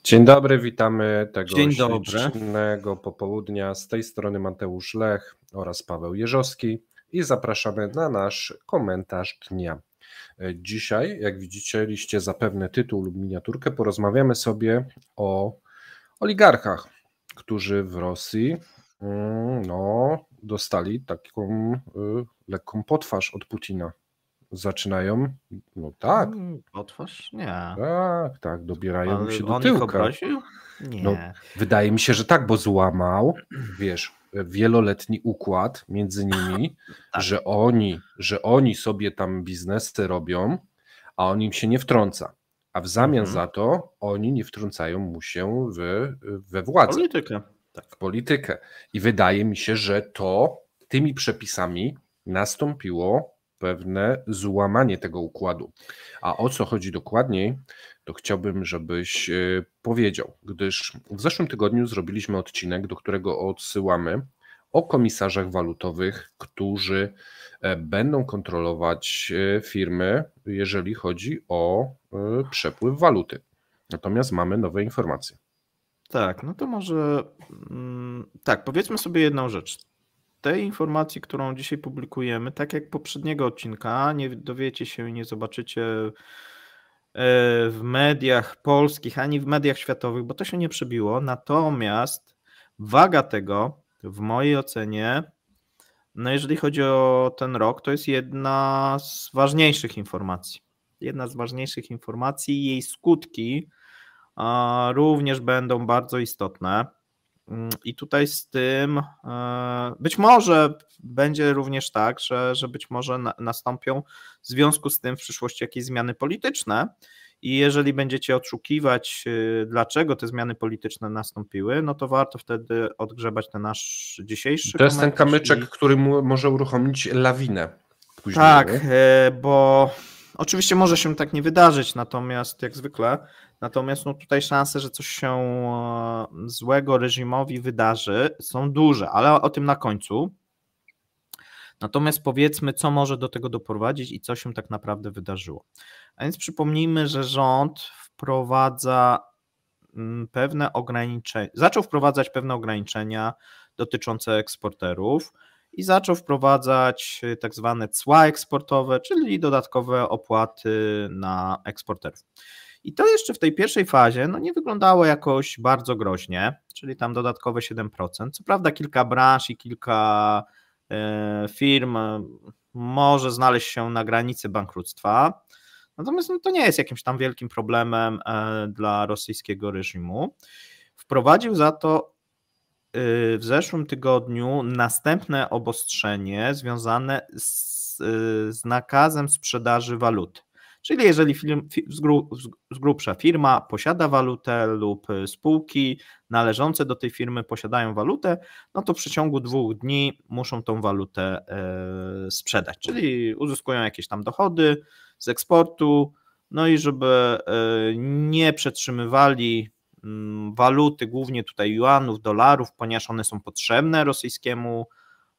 Dzień dobry, witamy tego Dzień dobry. ślicznego popołudnia. Z tej strony Mateusz Lech oraz Paweł Jeżowski i zapraszamy na nasz komentarz dnia. Dzisiaj, jak widzieliście zapewne tytuł lub miniaturkę, porozmawiamy sobie o oligarchach, którzy w Rosji dostali taką lekką potwarz od Putina. Zaczynają, tak. Potwarz? Nie. Tak, dobierają się do On ich tyłka. obraził? Nie. Wydaje mi się, że tak, bo złamał, wieloletni układ między nimi, Tak. że oni sobie tam biznesy robią, a on im się nie wtrąca. A w zamian za to oni nie wtrącają mu się we władzę. Politykę. Tak. W politykę. I wydaje mi się, że to tymi przepisami nastąpiło pewne złamanie tego układu. A o co chodzi dokładniej, to chciałbym, żebyś powiedział, gdyż w zeszłym tygodniu zrobiliśmy odcinek, do którego odsyłamy, o komisarzach walutowych, którzy będą kontrolować firmy, jeżeli chodzi o przepływ waluty. Natomiast mamy nowe informacje. Tak, no to może tak, powiedzmy sobie jedną rzecz. Tej informacji, którą dzisiaj publikujemy, tak jak poprzedniego odcinka, nie dowiecie się i nie zobaczycie w mediach polskich, ani w mediach światowych, bo to się nie przebiło. Natomiast waga tego, w mojej ocenie, no jeżeli chodzi o ten rok, to jest jedna z ważniejszych informacji. Jedna z ważniejszych informacji, jej skutki również będą bardzo istotne. I tutaj z tym być może będzie również tak, że być może nastąpią w związku z tym w przyszłości jakieś zmiany polityczne i jeżeli będziecie odszukiwać, dlaczego te zmiany polityczne nastąpiły, no to warto wtedy odgrzebać ten nasz dzisiejszy To jest ten kamyczek, który może uruchomić lawinę później. Tak, bo oczywiście może się tak nie wydarzyć, natomiast jak zwykle, no tutaj szanse, że coś się złego reżimowi wydarzy, są duże, ale o tym na końcu. Natomiast powiedzmy, co może do tego doprowadzić i co się tak naprawdę wydarzyło. A więc przypomnijmy, że rząd zaczął wprowadzać pewne ograniczenia dotyczące eksporterów i zaczął wprowadzać tak zwane cła eksportowe, czyli dodatkowe opłaty na eksporterów. I to jeszcze w tej pierwszej fazie nie wyglądało jakoś bardzo groźnie, czyli tam dodatkowe 7%. Co prawda kilka branż i kilka firm może znaleźć się na granicy bankructwa, natomiast to nie jest jakimś tam wielkim problemem dla rosyjskiego reżimu. Wprowadził za to w zeszłym tygodniu następne obostrzenie związane z nakazem sprzedaży waluty. Czyli jeżeli z grubsza firma posiada walutę lub spółki należące do tej firmy posiadają walutę, no to w przeciągu 2 dni muszą tą walutę sprzedać, czyli uzyskują jakieś tam dochody z eksportu, no i żeby nie przetrzymywali waluty, głównie tutaj juanów, dolarów, ponieważ one są potrzebne rosyjskiemu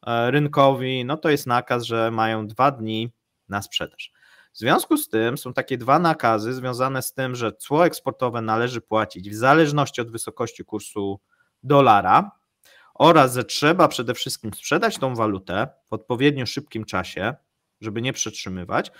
rynkowi, no to jest nakaz, że mają 2 dni na sprzedaż. W związku z tym są takie 2 nakazy związane z tym, że cło eksportowe należy płacić w zależności od wysokości kursu dolara oraz, że trzeba przede wszystkim sprzedać tą walutę w odpowiednio szybkim czasie, żeby nie przetrzymywać,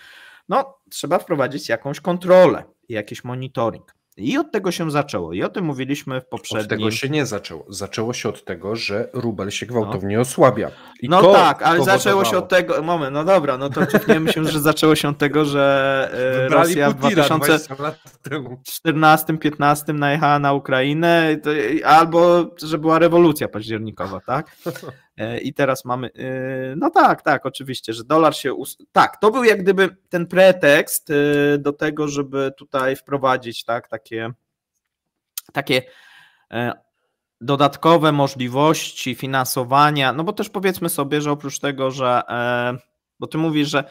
trzeba wprowadzić jakąś kontrolę i jakiś monitoring. I od tego się zaczęło. I o tym mówiliśmy w poprzednim... Od tego się nie zaczęło. Zaczęło się od tego, że rubel się gwałtownie osłabia. I no to tak, ale powodowało... zaczęło się od tego... Moment, no dobra, no to cofniemy się, że zaczęło się od tego, że Rosja w 2014-15 najechała na Ukrainę, albo że była rewolucja październikowa, tak? I teraz mamy... No tak, oczywiście, że dolar się... Tak, to był jak gdyby ten pretekst do tego, żeby tutaj wprowadzić takie dodatkowe możliwości finansowania, no bo też powiedzmy sobie, że oprócz tego, że, bo ty mówisz, że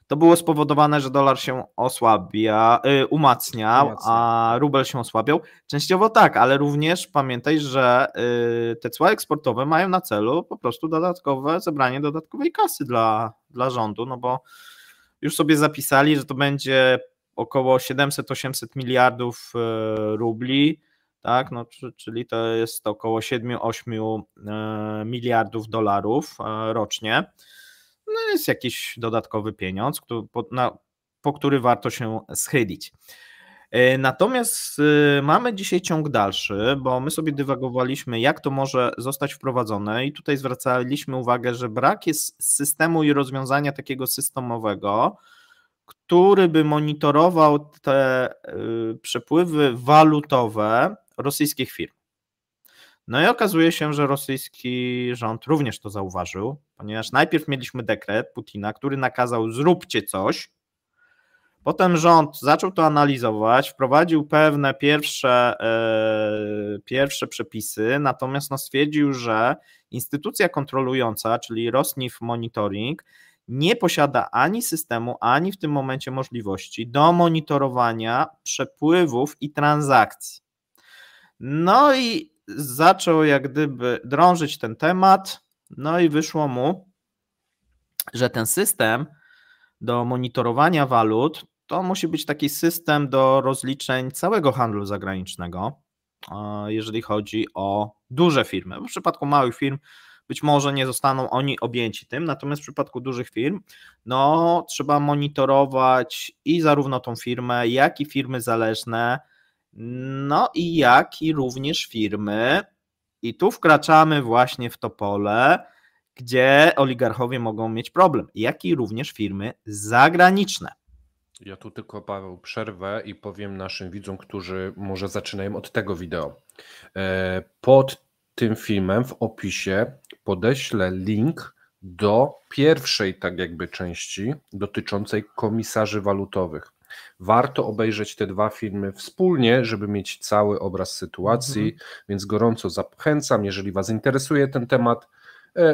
to było spowodowane, że dolar się umacniał, a rubel się osłabiał. Częściowo tak, ale również pamiętaj, że te cła eksportowe mają na celu po prostu zebranie dodatkowej kasy dla rządu, no bo już sobie zapisali, że to będzie około 700-800 miliardów rubli, tak, no, czyli to jest około 7-8 miliardów dolarów rocznie. No jest jakiś dodatkowy pieniądz, po który warto się schylić. Natomiast mamy dzisiaj ciąg dalszy, bo my sobie dywagowaliśmy, jak to może zostać wprowadzone i tutaj zwracaliśmy uwagę, że brak jest systemu i rozwiązania takiego systemowego, który by monitorował te przepływy walutowe rosyjskich firm. No i okazuje się, że rosyjski rząd również to zauważył, ponieważ najpierw mieliśmy dekret Putina, który nakazał zróbcie coś, potem rząd zaczął to analizować, wprowadził pewne pierwsze przepisy, natomiast stwierdził, że instytucja kontrolująca, czyli Rosneft Monitoring, nie posiada ani systemu, ani w tym momencie możliwości do monitorowania przepływów i transakcji. No i zaczął jak gdyby drążyć ten temat, no i wyszło mu, że ten system do monitorowania walut to musi być taki system do rozliczeń całego handlu zagranicznego, jeżeli chodzi o duże firmy. W przypadku małych firm być może nie zostaną oni objęci tym, natomiast w przypadku dużych firm no trzeba monitorować i zarówno tą firmę, jak i firmy zależne, no i jak i również firmy, i tu wkraczamy właśnie w to pole, gdzie oligarchowie mogą mieć problem, jak i również firmy zagraniczne. Ja tu tylko, Paweł, przerwę i powiem naszym widzom, którzy może zaczynają od tego wideo. Pod tym filmem w opisie podeślę link do pierwszej tak jakby części dotyczącej komisarzy walutowych. Warto obejrzeć te dwa filmy wspólnie, żeby mieć cały obraz sytuacji, więc gorąco zachęcam, jeżeli Was interesuje ten temat,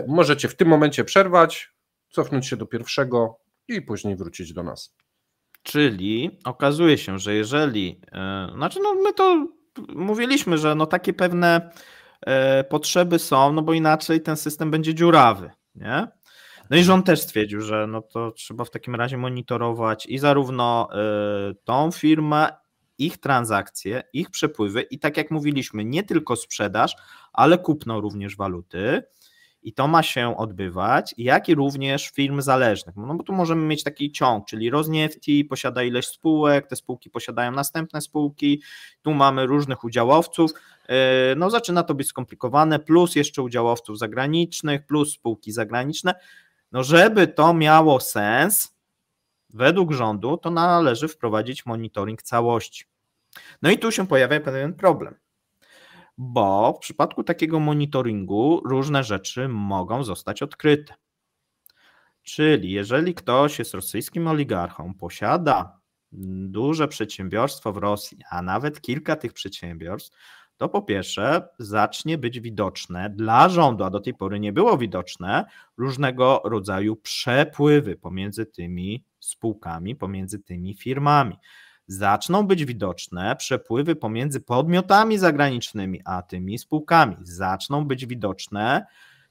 możecie w tym momencie przerwać, cofnąć się do pierwszego i później wrócić do nas. Czyli okazuje się, że jeżeli, my to mówiliśmy, że takie pewne potrzeby są, no bo inaczej ten system będzie dziurawy, nie? No i rząd też stwierdził, że to trzeba w takim razie monitorować i zarówno tą firmę, ich transakcje, ich przepływy i tak jak mówiliśmy, nie tylko sprzedaż, ale kupno również waluty. I to ma się odbywać, jak i również firm zależnych. No bo tu możemy mieć taki ciąg, czyli Rosneft posiada ileś spółek, te spółki posiadają następne spółki, tu mamy różnych udziałowców, no zaczyna to być skomplikowane, plus jeszcze udziałowców zagranicznych, plus spółki zagraniczne. No żeby to miało sens, według rządu, to należy wprowadzić monitoring całości. No i tu się pojawia pewien problem. Bo w przypadku takiego monitoringu różne rzeczy mogą zostać odkryte. Czyli jeżeli ktoś jest rosyjskim oligarchą, posiada duże przedsiębiorstwo w Rosji, a nawet kilka tych przedsiębiorstw, to po pierwsze zacznie być widoczne dla rządu, a do tej pory nie było widoczne, różnego rodzaju przepływy pomiędzy tymi spółkami, pomiędzy tymi firmami. Zaczną być widoczne przepływy pomiędzy podmiotami zagranicznymi a tymi spółkami. Zaczną być widoczne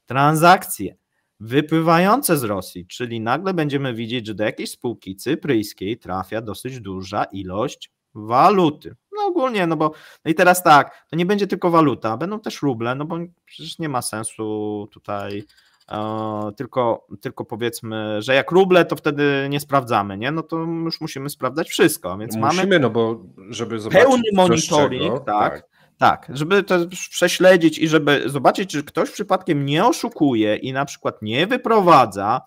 transakcje wypływające z Rosji, czyli nagle będziemy widzieć, że do jakiejś spółki cypryjskiej trafia dosyć duża ilość waluty. No ogólnie, bo i teraz tak, to nie będzie tylko waluta, będą też ruble, bo przecież nie ma sensu tutaj tylko powiedzmy, że jak ruble, to wtedy nie sprawdzamy, nie? No to już musimy sprawdzać wszystko, więc musimy, bo żeby zobaczyć pełny monitoring, tak, żeby to prześledzić i żeby zobaczyć, czy ktoś przypadkiem nie oszukuje i na przykład nie wyprowadza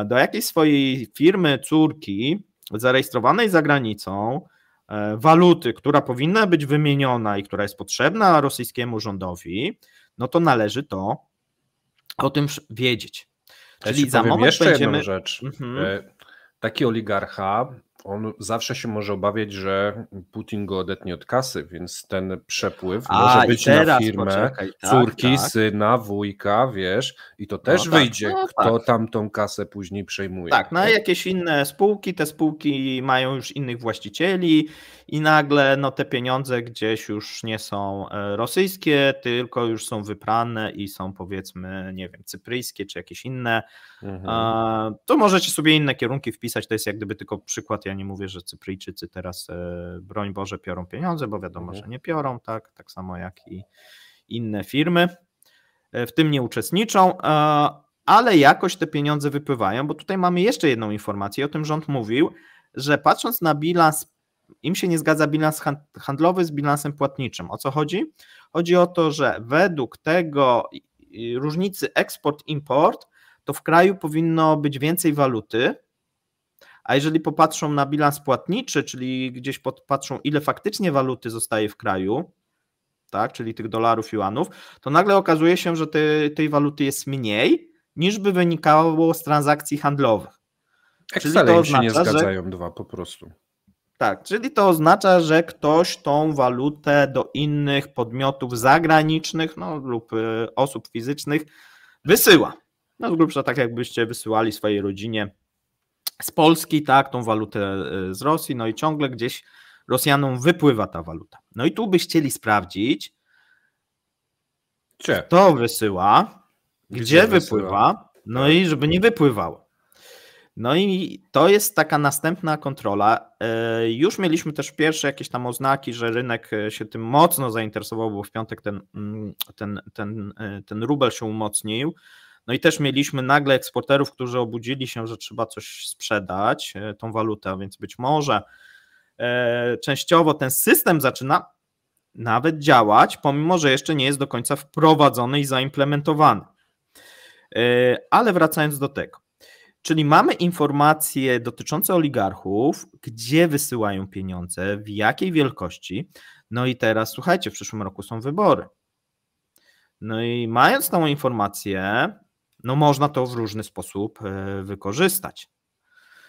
do jakiejś swojej firmy córki zarejestrowanej za granicą waluty, która powinna być wymieniona i która jest potrzebna rosyjskiemu rządowi, no to należy to o tym wiedzieć. Czyli za moment jeszcze jedną rzecz. Taki oligarcha, on zawsze się może obawiać, że Putin go odetnie od kasy, więc ten przepływ może być na firmę, córki, syna, wujka, wiesz, i to też wyjdzie, kto tam tą kasę później przejmuje. Tak, na jakieś inne spółki, te spółki mają już innych właścicieli i nagle te pieniądze gdzieś już nie są rosyjskie, tylko już są wyprane i są powiedzmy, nie wiem, cypryjskie czy jakieś inne. To możecie sobie inne kierunki wpisać, to jest jak gdyby tylko przykład Ja nie mówię, że Cypryjczycy teraz, broń Boże, piorą pieniądze, bo wiadomo, że nie piorą, tak samo jak i inne firmy w tym nie uczestniczą, ale jakoś te pieniądze wypływają, bo tutaj mamy jeszcze jedną informację, o tym rząd mówił, że patrząc na bilans, im się nie zgadza bilans handlowy z bilansem płatniczym. O co chodzi? Chodzi o to, że według tego różnicy eksport-import, to w kraju powinno być więcej waluty, a jeżeli popatrzą na bilans płatniczy, czyli gdzieś popatrzą, ile faktycznie waluty zostaje w kraju, tak, czyli tych dolarów, juanów, to nagle okazuje się, że tej waluty jest mniej, niż by wynikało z transakcji handlowych. Excel im się nie zgadzają dwa po prostu. Tak, czyli to oznacza, że ktoś tą walutę do innych podmiotów zagranicznych lub osób fizycznych wysyła. Z grubsza tak jakbyście wysyłali swojej rodzinie z Polski, tak, tą walutę z Rosji, i ciągle gdzieś Rosjanom wypływa ta waluta. I tu by chcieli sprawdzić, kto wysyła, gdzie wypływa, i żeby nie wypływało. I to jest taka następna kontrola. Już mieliśmy też pierwsze jakieś tam oznaki, że rynek się tym mocno zainteresował, bo w piątek ten rubel się umocnił. I też mieliśmy nagle eksporterów, którzy obudzili się, że trzeba coś sprzedać, tą walutę, więc być może częściowo ten system zaczyna nawet działać, pomimo że jeszcze nie jest do końca wprowadzony i zaimplementowany. Ale wracając do tego, czyli mamy informacje dotyczące oligarchów, gdzie wysyłają pieniądze, w jakiej wielkości. I teraz słuchajcie, w przyszłym roku są wybory. I mając tą informację, można to w różny sposób wykorzystać.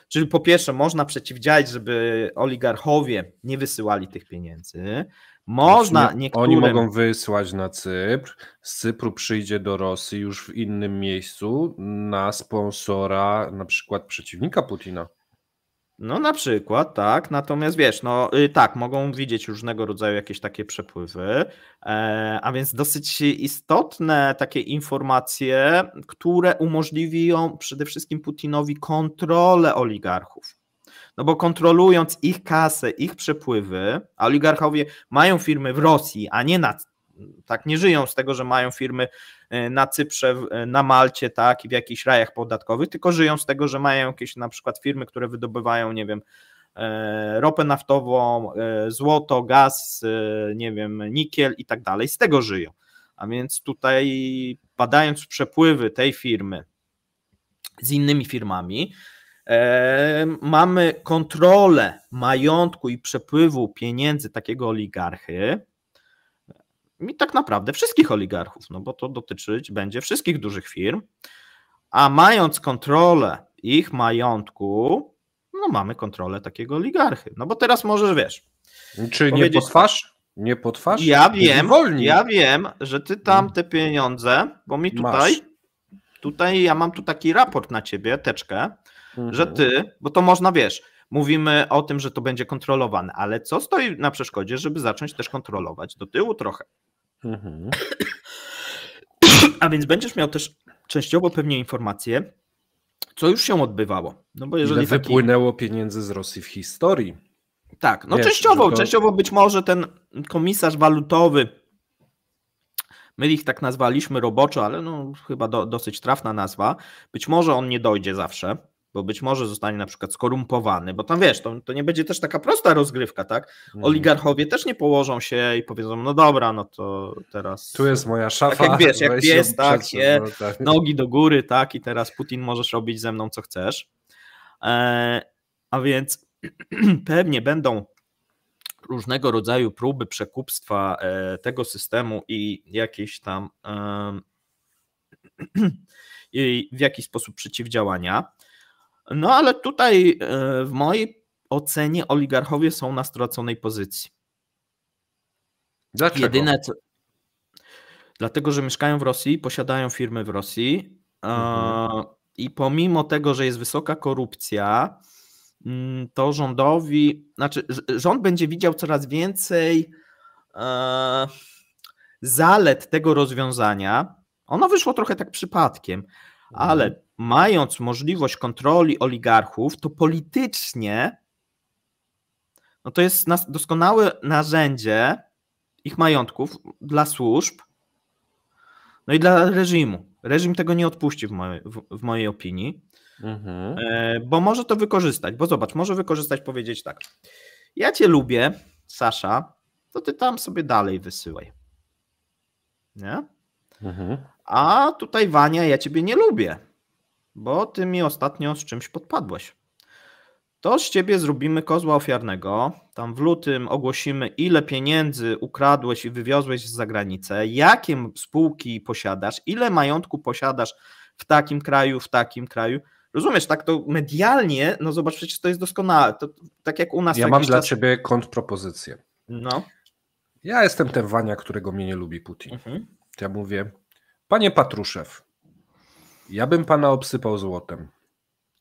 Czyli po pierwsze można przeciwdziałać, żeby oligarchowie nie wysyłali tych pieniędzy. Oni mogą wysłać na Cypr, z Cypru przyjdzie do Rosji już w innym miejscu na sponsora, na przykład przeciwnika Putina. Na przykład, tak, natomiast wiesz, tak, mogą widzieć różnego rodzaju jakieś takie przepływy, a więc dosyć istotne takie informacje, które umożliwią przede wszystkim Putinowi kontrolę oligarchów. Bo kontrolując ich kasę, ich przepływy, a oligarchowie mają firmy w Rosji, a nie nie żyją z tego, że mają firmy na Cyprze, na Malcie, tak, i w jakichś rajach podatkowych, tylko żyją z tego, że mają jakieś na przykład firmy, które wydobywają, nie wiem, ropę naftową, złoto, gaz, nie wiem, nikiel i tak dalej, z tego żyją. A więc tutaj badając przepływy tej firmy z innymi firmami, mamy kontrolę majątku i przepływu pieniędzy takiego oligarchy i tak naprawdę wszystkich oligarchów, bo to dotyczyć będzie wszystkich dużych firm, a mając kontrolę ich majątku, mamy kontrolę takiego oligarchy. Bo teraz możesz, wiesz... Czy nie potwarz? Nie potwarz? Ja wiem, że ty tam te pieniądze, bo mi tutaj ja mam tu taki raport na ciebie, teczkę, że ty, bo to można, wiesz, mówimy o tym, że to będzie kontrolowane, ale co stoi na przeszkodzie, żeby zacząć też kontrolować do tyłu trochę. A więc będziesz miał też częściowo pewnie informacje, co już się odbywało. Bo jeżeli ile wypłynęło pieniędzy z Rosji w historii. Tak, wiesz, częściowo być może ten komisarz walutowy, my ich tak nazwaliśmy roboczo, ale chyba dosyć trafna nazwa, być może on nie dojdzie zawsze, bo być może zostanie na przykład skorumpowany, bo tam wiesz, to nie będzie też taka prosta rozgrywka, tak? Oligarchowie też nie położą się i powiedzą, dobra, to teraz... Tu jest moja szafa. Tak jak wiesz, jak pies, tak, nogi do góry, tak, i teraz Putin możesz robić ze mną co chcesz. A więc pewnie będą różnego rodzaju próby przekupstwa tego systemu i jakieś tam w jakiś sposób przeciwdziałania. Ale tutaj w mojej ocenie oligarchowie są na straconej pozycji. Dlaczego? Dlatego, że mieszkają w Rosji, posiadają firmy w Rosji i pomimo tego, że jest wysoka korupcja, to rząd będzie widział coraz więcej zalet tego rozwiązania. Ono wyszło trochę tak przypadkiem, ale mając możliwość kontroli oligarchów, to politycznie no to jest doskonałe narzędzie ich majątków dla służb, no i dla reżimu. Reżim tego nie odpuści w mojej opinii, bo może to wykorzystać, bo zobacz, może wykorzystać, powiedzieć tak, ja cię lubię, Sasza, to ty tam sobie dalej wysyłaj. Nie? A tutaj Wania, ja ciebie nie lubię, bo ty mi ostatnio z czymś podpadłeś. To z ciebie zrobimy kozła ofiarnego, tam w lutym ogłosimy, ile pieniędzy ukradłeś i wywiozłeś za granicę, jakie spółki posiadasz, ile majątku posiadasz w takim kraju. Rozumiesz, tak to medialnie, no zobacz, przecież to jest doskonałe. To, tak jak u nas. Ja mam dla ciebie kontrpropozycję. No. Ja jestem ten Wania, którego mnie nie lubi Putin. Ja mówię, panie Patruszew, ja bym pana obsypał złotem.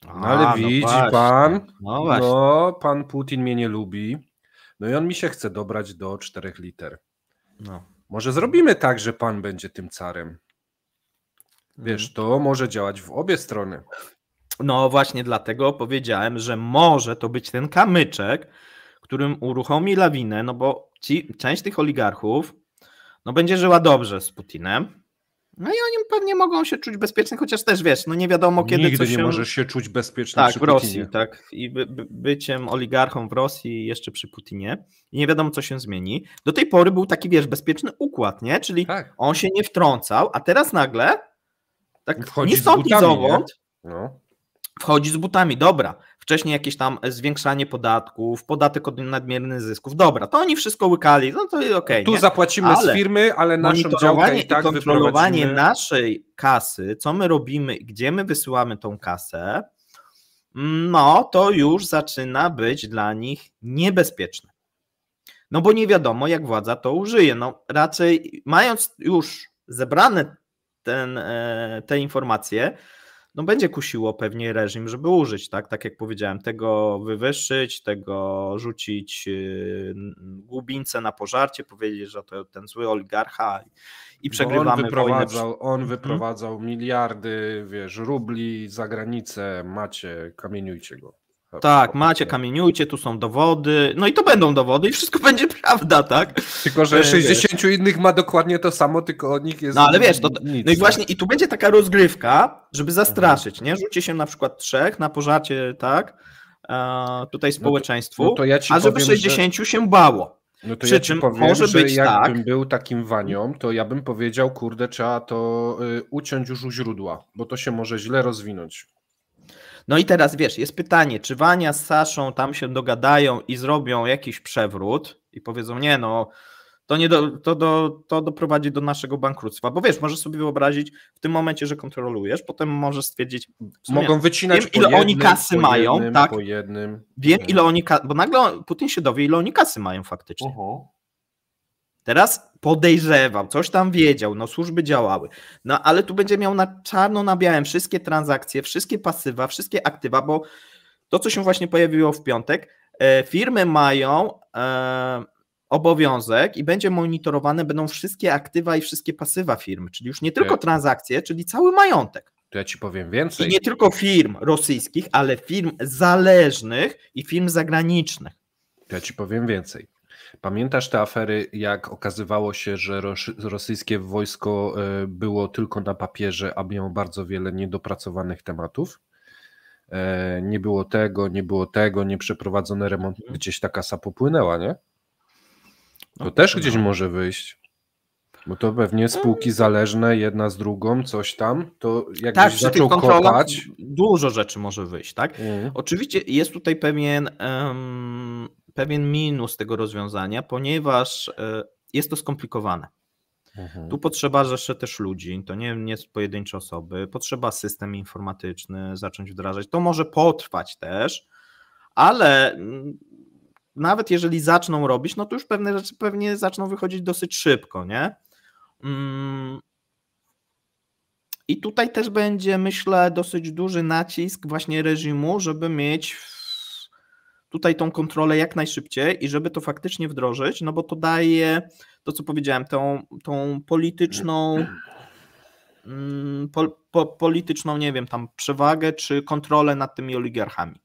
No ale widzi pan, no pan Putin mnie nie lubi, no i on mi się chce dobrać do 4 liter. No. Może zrobimy tak, że pan będzie tym carem. Wiesz, to może działać w obie strony. No właśnie dlatego powiedziałem, że może to być ten kamyczek, którym uruchomi lawinę, no bo część tych oligarchów no będzie żyła dobrze z Putinem. No i oni pewnie mogą się czuć bezpiecznie, chociaż też wiesz, no nie wiadomo kiedy Nigdy nie możesz się czuć bezpiecznie przy w Rosji, tak. I byciem oligarchą w Rosji jeszcze przy Putinie. I nie wiadomo, co się zmieni. Do tej pory był taki, wiesz, bezpieczny układ, nie? Czyli on się nie wtrącał, a teraz nagle tak wchodzi ni stąd, ni zowąd no. Wchodzi z butami, dobra. Wcześniej jakieś tam zwiększanie podatków, podatek od nadmiernych zysków, dobra, to oni wszystko łykali, no to okej. Tu zapłacimy z firmy, ale naszą działkę i tak kontrolowanie naszej kasy, co my robimy i gdzie my wysyłamy tą kasę, no to już zaczyna być dla nich niebezpieczne. No bo nie wiadomo, jak władza to użyje. No raczej mając już zebrane te informacje, no będzie kusiło pewnie reżim, żeby użyć, tak jak powiedziałem, tego wywyższyć, tego rzucić głubince na pożarcie, powiedzieć, że to ten zły oligarcha i przegrywamy wojnę. On wyprowadzał miliardy, wiesz, rubli za granicę, macie, kamieniujcie go. Tak, macie, kamieniujcie, tu są dowody, no i to będą dowody i wszystko będzie prawda, tak? Tylko, że 60 innych ma dokładnie to samo, tylko od nich jest no ale wiesz, nic. No i właśnie, i tu będzie taka rozgrywka, żeby zastraszyć, nie? Rzuci się na przykład 3 na pożarcie, tak? Tutaj społeczeństwu, to ja ci a żeby powiem, 60 się bało. No to Przy ja czym ci powiem, może że być jakbym był takim Wanią, to ja bym powiedział, kurde, trzeba to uciąć już u źródła, bo to się może źle rozwinąć. No i teraz wiesz, jest pytanie, czy Wania z Saszą tam się dogadają i zrobią jakiś przewrót i powiedzą, nie no, to doprowadzi do naszego bankructwa, bo wiesz, możesz sobie wyobrazić w tym momencie, że kontrolujesz, potem możesz stwierdzić, mogą wycinać wiem, ile oni kasy mają, tak? Po jednym. Wiem, ile oni bo nagle Putin się dowie, ile oni kasy mają faktycznie. Teraz podejrzewał, coś tam wiedział, no służby działały, no ale tu będzie miał na czarno na białym wszystkie transakcje, wszystkie pasywa, wszystkie aktywa, bo to, co się właśnie pojawiło w piątek, firmy mają obowiązek i będzie monitorowane, będą wszystkie aktywa i wszystkie pasywa firmy, czyli już nie tylko transakcje, czyli cały majątek. To ja ci powiem więcej. I nie tylko firm rosyjskich, ale firm zależnych i firm zagranicznych. To ja ci powiem więcej. Pamiętasz te afery, jak okazywało się, że rosyjskie wojsko było tylko na papierze, a miało bardzo wiele niedopracowanych tematów? Nie było tego, nie przeprowadzony remont, gdzieś ta kasa popłynęła, nie? To też gdzieś może wyjść, bo to pewnie spółki zależne, jedna z drugą, coś tam, to jakbyś zaczął kopać... Dużo rzeczy może wyjść, tak? Oczywiście jest tutaj pewien minus tego rozwiązania, ponieważ jest to skomplikowane. Tu potrzeba jeszcze też ludzi, to nie pojedyncze osoby, potrzeba system informatyczny zacząć wdrażać. To może potrwać też, ale nawet jeżeli zaczną robić, no to już pewne rzeczy pewnie zaczną wychodzić dosyć szybko, nie? I tutaj też będzie, myślę, dosyć duży nacisk właśnie reżimu, żeby mieć tutaj tą kontrolę jak najszybciej i żeby to faktycznie wdrożyć, no bo to daje, to co powiedziałem, tą polityczną, polityczną, nie wiem, tam przewagę czy kontrolę nad tymi oligarchami.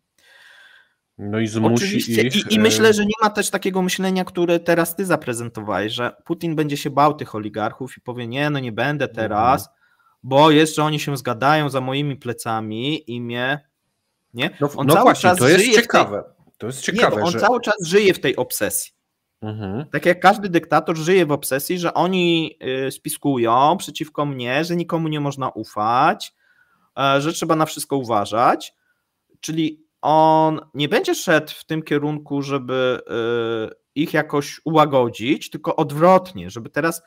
No i zmusi Oczywiście ich. i myślę, że nie ma też takiego myślenia, które teraz ty zaprezentowałeś, że Putin będzie się bał tych oligarchów i powie, nie, no nie będę teraz, bo jeszcze oni się zgadają za moimi plecami i mnie, nie? On No cały właśnie, czas to jest żyje ciekawe. To jest Nie, bo ciekawe, on że. cały czas żyje w tej obsesji. Tak jak każdy dyktator żyje w obsesji, że oni spiskują przeciwko mnie, że nikomu nie można ufać, że trzeba na wszystko uważać, czyli on nie będzie szedł w tym kierunku, żeby ich jakoś ułagodzić, tylko odwrotnie, żeby teraz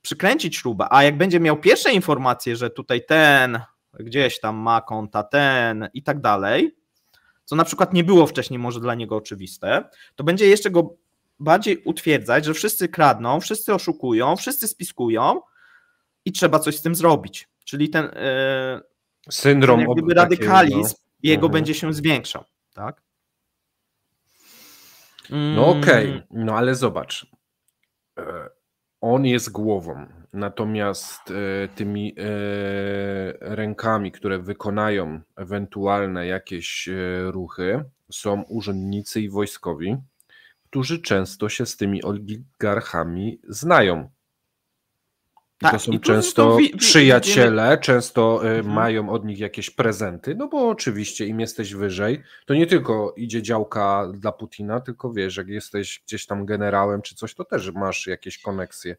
przykręcić śrubę, a jak będzie miał pierwsze informacje, że tutaj ten gdzieś tam ma konta, ten i tak dalej, co na przykład nie było wcześniej może dla niego oczywiste, to będzie jeszcze go bardziej utwierdzać, że wszyscy kradną, wszyscy oszukują, wszyscy spiskują i trzeba coś z tym zrobić. Czyli ten syndrom jak gdyby radykalizm jego będzie się zwiększał. Tak? No okej, no ale zobacz. On jest głową, natomiast tymi rękami, które wykonają ewentualne jakieś ruchy, są urzędnicy i wojskowi, którzy często się z tymi oligarchami znają. I to są często przyjaciele, często mają od nich jakieś prezenty, no bo oczywiście im jesteś wyżej, to nie tylko idzie działka dla Putina, tylko wiesz, jak jesteś gdzieś tam generałem czy coś, to też masz jakieś koneksje.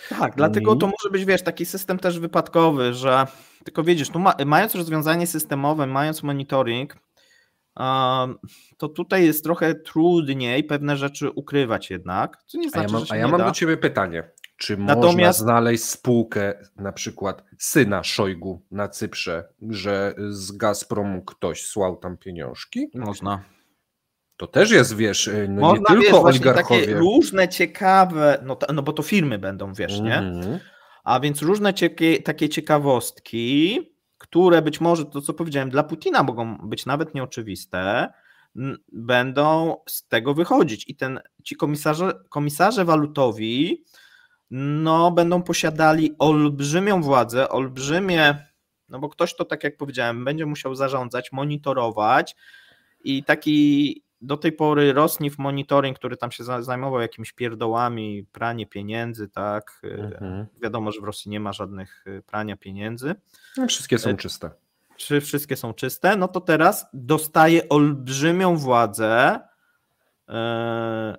Tak, dlatego to może być, wiesz, taki system też wypadkowy, że tylko widzisz, tu mając rozwiązanie systemowe, mając monitoring, to tutaj jest trochę trudniej pewne rzeczy ukrywać jednak, co nie znaczy, że się ja nie mam da. do ciebie pytanie. Czy można znaleźć spółkę, na przykład syna Szojgu na Cyprze, że z Gazpromu ktoś słał tam pieniążki? Można. To też jest, wiesz, no można, nie tylko wiesz, oligarchowie. Takie różne ciekawe, no bo to firmy będą, wiesz, nie? A więc różne takie ciekawostki, które być może, to co powiedziałem, dla Putina mogą być nawet nieoczywiste, będą z tego wychodzić. I ci komisarze walutowi no, będą posiadali olbrzymią władzę, no bo ktoś to, tak jak powiedziałem, będzie musiał zarządzać, monitorować i taki do tej pory Rosnif Monitoring, który tam się zajmował jakimiś pierdołami, pranie pieniędzy, tak, wiadomo, że w Rosji nie ma żadnych prania pieniędzy. No, wszystkie są czyste. Czy wszystkie są czyste? No to teraz dostaje olbrzymią władzę,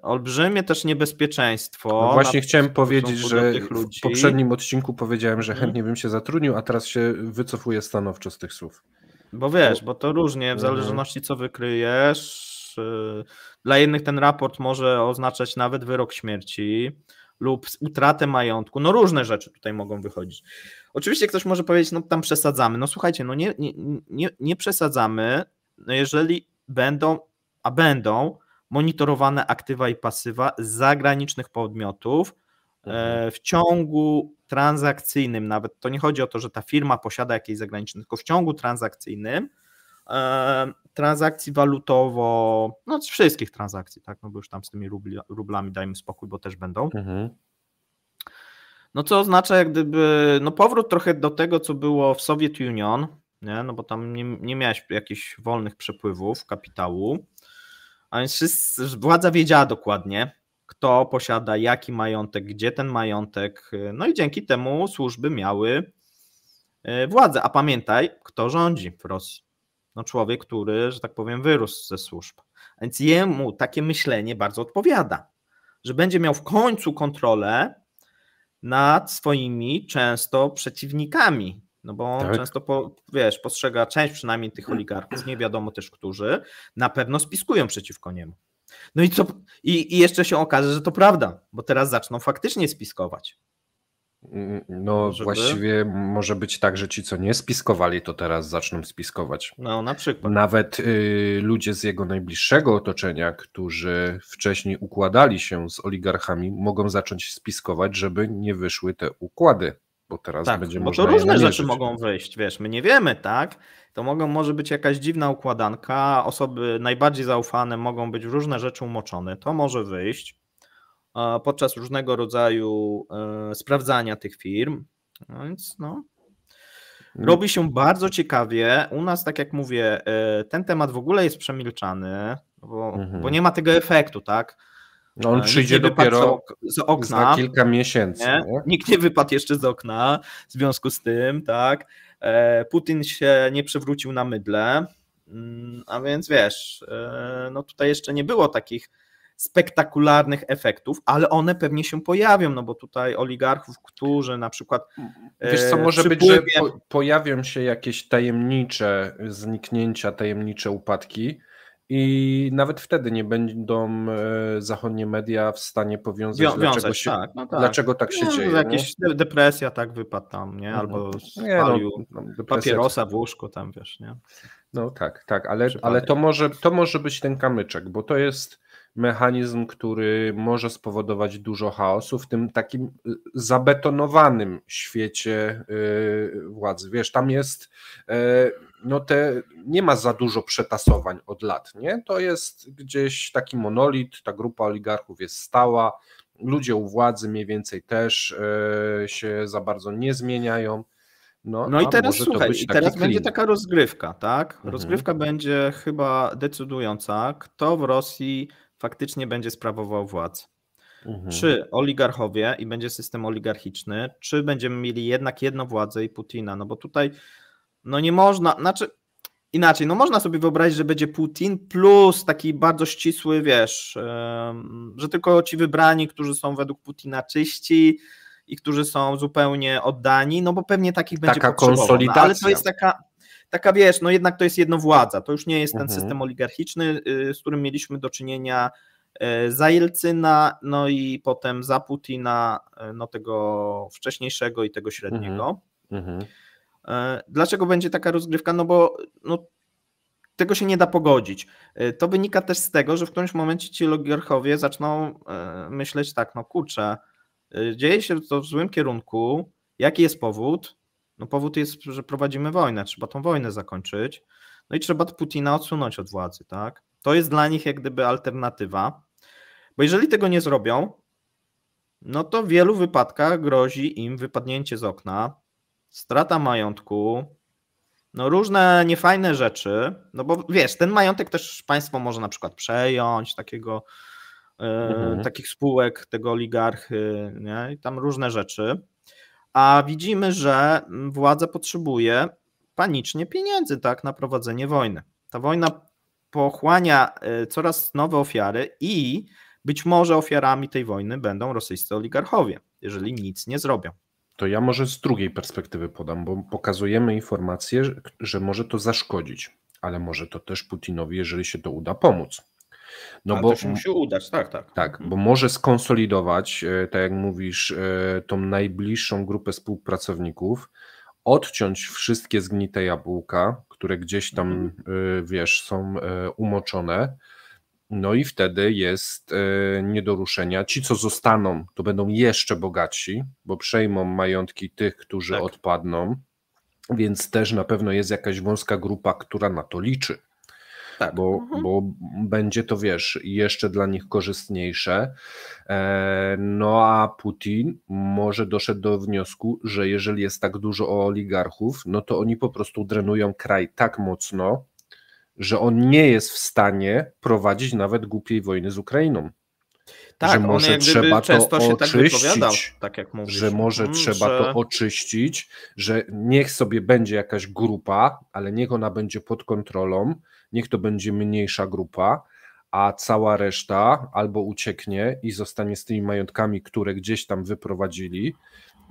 olbrzymie też niebezpieczeństwo. No właśnie chciałem powiedzieć, że w poprzednim odcinku powiedziałem, że chętnie bym się zatrudnił, a teraz się wycofuję stanowczo z tych słów. Bo wiesz, bo to różnie, w zależności co wykryjesz. Dla jednych ten raport może oznaczać nawet wyrok śmierci lub utratę majątku. No różne rzeczy tutaj mogą wychodzić. Oczywiście ktoś może powiedzieć, no tam przesadzamy. No słuchajcie, no nie przesadzamy, no jeżeli będą monitorowane aktywa i pasywa zagranicznych podmiotów w ciągu transakcyjnym, nawet to nie chodzi o to, że ta firma posiada jakieś zagraniczne, tylko w ciągu transakcyjnym transakcji walutowo, no z wszystkich transakcji, tak, no bo już tam z tymi rublami dajmy spokój, bo też będą. No co oznacza jak gdyby, no powrót trochę do tego, co było w Soviet Union, nie? No bo tam nie miałeś jakichś wolnych przepływów kapitału, a więc władza wiedziała dokładnie, kto posiada jaki majątek, gdzie ten majątek, no i dzięki temu służby miały władzę. A pamiętaj, kto rządzi w Rosji? No człowiek, który, że tak powiem, wyrósł ze służb. A więc jemu takie myślenie bardzo odpowiada, że będzie miał w końcu kontrolę nad swoimi często przeciwnikami, no bo on często, postrzega część przynajmniej tych oligarchów, nie wiadomo też którzy, na pewno spiskują przeciwko niemu. No i co? I jeszcze się okaże, że to prawda, bo teraz zaczną faktycznie spiskować. No właściwie może być tak, że ci, co nie spiskowali, to teraz zaczną spiskować. No na przykład. Nawet ludzie z jego najbliższego otoczenia, którzy wcześniej układali się z oligarchami, mogą zacząć spiskować, żeby nie wyszły te układy, bo teraz będzie można. Bo to różne rzeczy mogą wyjść, wiesz, my nie wiemy, tak? To może być jakaś dziwna układanka, osoby najbardziej zaufane mogą być w różne rzeczy umoczone, to może wyjść podczas różnego rodzaju sprawdzania tych firm, więc robi się bardzo ciekawie. U nas, tak jak mówię, ten temat w ogóle jest przemilczany. bo nie ma tego efektu, tak? No on przyjdzie dopiero z okna, za kilka miesięcy. Nie? Nikt nie wypadł jeszcze z okna w związku z tym, tak? Putin się nie przewrócił na mydle, a więc wiesz, no tutaj jeszcze nie było takich spektakularnych efektów, ale one pewnie się pojawią, no bo tutaj oligarchów, którzy na przykład wiesz co, może być, że pojawią się jakieś tajemnicze zniknięcia, tajemnicze upadki i nawet wtedy nie będą zachodnie media w stanie powiązać, dlaczego tak się dzieje. Jakaś depresja tak wypadł tam, nie? Albo spalił papierosa w łóżku tam, wiesz, nie? No tak, ale to może być ten kamyczek, bo to jest mechanizm, który może spowodować dużo chaosu w tym takim zabetonowanym świecie władzy. Wiesz, tam jest, nie ma za dużo przetasowań od lat, nie? To jest gdzieś taki monolit, ta grupa oligarchów jest stała, ludzie u władzy mniej więcej też się za bardzo nie zmieniają. No i teraz słuchaj, i teraz będzie taka rozgrywka, tak? Rozgrywka będzie chyba decydująca, kto w Rosji faktycznie będzie sprawował władzę. Czy oligarchowie i będzie system oligarchiczny, czy będziemy mieli jednak jedną władzę i Putina, no bo tutaj no nie można, znaczy inaczej, no można sobie wyobrazić, że będzie Putin plus taki bardzo ścisły, wiesz, że tylko ci wybrani, którzy są według Putina czyści i którzy są zupełnie oddani, no bo pewnie takich będzie potrzebował. Konsolidacja. Ale to jest taka, wiesz, no jednak to jest jednowładza, to już nie jest ten system oligarchiczny, z którym mieliśmy do czynienia za Jelcyna, no i potem za Putina, no tego wcześniejszego i tego średniego. Dlaczego będzie taka rozgrywka? No bo tego się nie da pogodzić. To wynika też z tego, że w którymś momencie ci oligarchowie zaczną myśleć tak, no kurczę, dzieje się to w złym kierunku. Jaki jest powód? No powód jest, że prowadzimy wojnę, trzeba tą wojnę zakończyć. No i trzeba Putina odsunąć od władzy, tak? To jest dla nich jak gdyby alternatywa, bo jeżeli tego nie zrobią, no to w wielu wypadkach grozi im wypadnięcie z okna, strata majątku, no różne niefajne rzeczy, no bo wiesz, ten majątek też państwo może na przykład przejąć, takich spółek, tego oligarchy, nie? I tam różne rzeczy, a widzimy, że władza potrzebuje panicznie pieniędzy, tak, na prowadzenie wojny. Ta wojna pochłania coraz nowe ofiary i być może ofiarami tej wojny będą rosyjscy oligarchowie, jeżeli nic nie zrobią. To ja może z drugiej perspektywy podam, bo pokazujemy informację, że może to zaszkodzić, ale może to też Putinowi, jeżeli się to uda, pomóc. No bo to się musi udać, tak. Tak, bo może skonsolidować, tak jak mówisz, tą najbliższą grupę współpracowników, odciąć wszystkie zgnite jabłka, które gdzieś tam, wiesz, są umoczone, no i wtedy jest nie do ruszenia. Ci, co zostaną, to będą jeszcze bogatsi, bo przejmą majątki tych, którzy odpadną, więc też na pewno jest jakaś wąska grupa, która na to liczy. Tak. Bo będzie to, wiesz, jeszcze dla nich korzystniejsze. No a Putin może doszedł do wniosku, że jeżeli jest tak dużo oligarchów, no to oni po prostu drenują kraj tak mocno, że on nie jest w stanie prowadzić nawet głupiej wojny z Ukrainą. Tak, że może trzeba to oczyścić, tak jak mówisz, że może trzeba to oczyścić, że niech sobie będzie jakaś grupa, ale niech ona będzie pod kontrolą, niech to będzie mniejsza grupa, a cała reszta albo ucieknie i zostanie z tymi majątkami, które gdzieś tam wyprowadzili,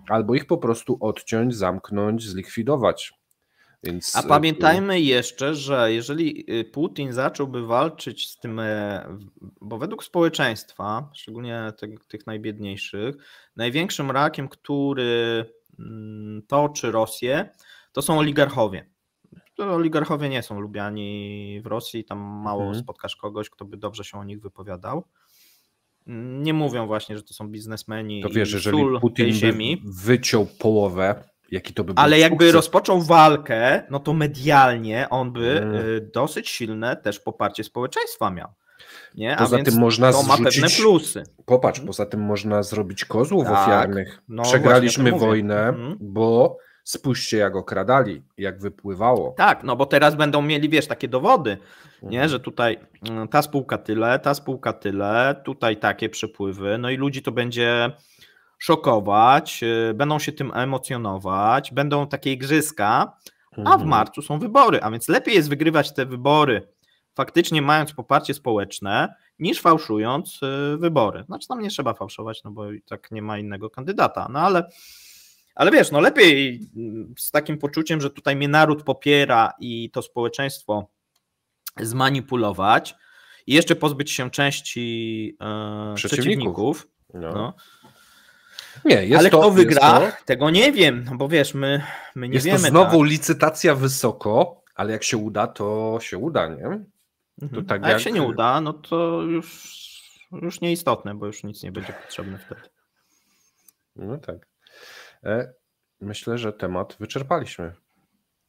albo ich po prostu odciąć, zamknąć, zlikwidować. Więc a pamiętajmy jeszcze, że jeżeli Putin zacząłby walczyć z tym, bo według społeczeństwa, szczególnie tych najbiedniejszych, największym rakiem, który toczy Rosję, to są oligarchowie. Oligarchowie nie są lubiani w Rosji, tam mało spotkasz kogoś, kto by dobrze się o nich wypowiadał. Nie mówią właśnie, że to są biznesmeni. To wiesz, jeżeli Putin by wyciął połowę, jaki to by był ale jakby rozpoczął walkę, no to medialnie on by dosyć silne też poparcie społeczeństwa miał. Nie? Poza tym można to ma pewne plusy. Popatrz, poza tym można zrobić kozłów ofiarnych. No, przegraliśmy wojnę, bo Spójrzcie, jak okradali, jak wypływało. Tak, no bo teraz będą mieli, wiesz, takie dowody, nie, że tutaj ta spółka tyle, tutaj takie przepływy, no i ludzi to będzie szokować, będą się tym emocjonować, będą takie igrzyska, a w marcu są wybory, a więc lepiej jest wygrywać te wybory faktycznie mając poparcie społeczne, niż fałszując wybory. Znaczy tam nie trzeba fałszować, no bo i tak nie ma innego kandydata, no ale wiesz, no lepiej z takim poczuciem, że tutaj mnie naród popiera i to społeczeństwo zmanipulować i jeszcze pozbyć się części przeciwników. No. Nie, jest ale to, kto wygra, tego nie wiem, no bo wiesz, my nie jest wiemy. To znowu tak. Licytacja wysoko, ale jak się uda, to się uda, nie? To tak a jak się nie uda, no to już nieistotne, bo już nic nie będzie potrzebne wtedy. No tak. Myślę, że temat wyczerpaliśmy.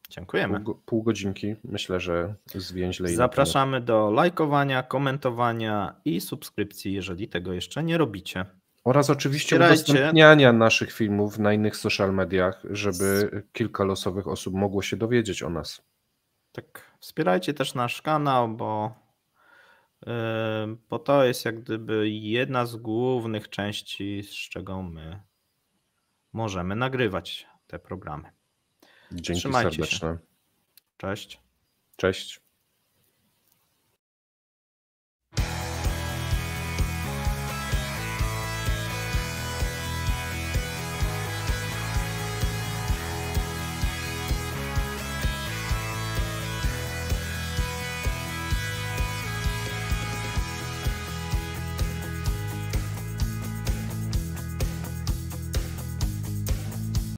Dziękujemy. Pół godzinki, myślę, że zwięźle. Zapraszamy do lajkowania, komentowania i subskrypcji, jeżeli tego jeszcze nie robicie. Oraz oczywiście udostępniania naszych filmów na innych social mediach, żeby kilka losowych osób mogło się dowiedzieć o nas. Tak, wspierajcie też nasz kanał, bo to jest jak gdyby jedna z głównych części, z czego my możemy nagrywać te programy. Dzięki Trzymajcie serdeczne. Się. Cześć. Cześć.